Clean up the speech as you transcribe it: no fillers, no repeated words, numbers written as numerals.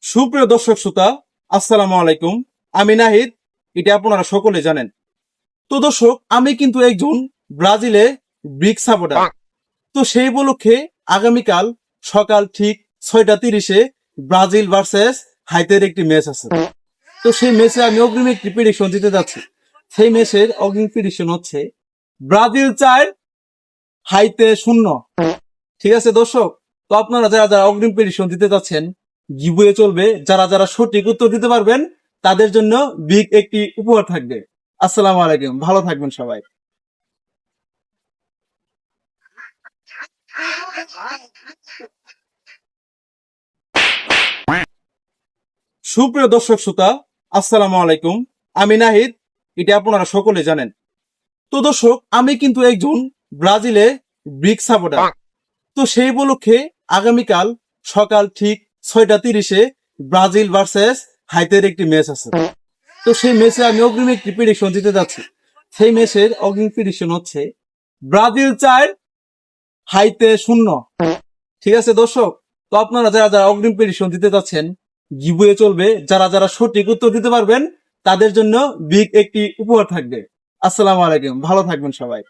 সুপ্রিয় দর্শক শ্রোতা, আসসালামু আলাইকুম। আমি নাহিদ, এটা আপনারা সকলে জানেন। তো দর্শক, আমি কিন্তু একজন ব্রাজিলে বিগ সাপোর্টার। তো সেই উপলক্ষে আগামীকাল সকাল ঠিক 6:30-এ ব্রাজিল ভার্সেস হাইতির একটি ম্যাচ আছে। তো সেই ম্যাচে আমি অগ্রিম একটি প্রেডিকশন দিতে যাচ্ছি। সেই ম্যাচের অগ্রিম প্রেডিকশন হচ্ছে ব্রাজিল 4, হাইতে 0। ঠিক আছে দর্শক, তো আপনারা যারা যারা অগ্রিম প্রেডিকশন দিতে যাচ্ছেন, গিভওয়ে চলবে। যারা যারা সঠিক উত্তর দিতে পারবেন তাদের জন্য বিগ একটি উপহার থাকবে। আসসালামু আলাইকুম, ভালো থাকবেন সবাই। সুপ্রিয় দর্শক শ্রোতা, আসসালামু আলাইকুম। আমি নাহিদ, এটা আপনারা সকলে জানেন। তো দর্শক, আমি কিন্তু একজন ব্রাজিলে বিগ সাপোর্টার। তো সেই উপলক্ষে আগামীকাল সকাল ঠিক 6:30-এ ব্রাজিল ভার্সেস হাইতির একটি ম্যাচ আছে। তো সেই ম্যাচে আমি অগ্রিম একটি প্রেডিকশন দিতে যাচ্ছি। সেই ম্যাচের অগ্রিম প্রেডিকশন হচ্ছে ব্রাজিল 4, হাইতে 0। ঠিক আছে দর্শক, তো আপনারা যারা যারা অগ্রিম প্রেডিকশন দিতে যাচ্ছেন, গিভওয়ে চলবে। যারা যারা সঠিক উত্তর দিতে পারবেন তাদের জন্য বিগ একটি উপহার থাকবে। আসসালামু আলাইকুম, ভালো থাকবেন সবাই।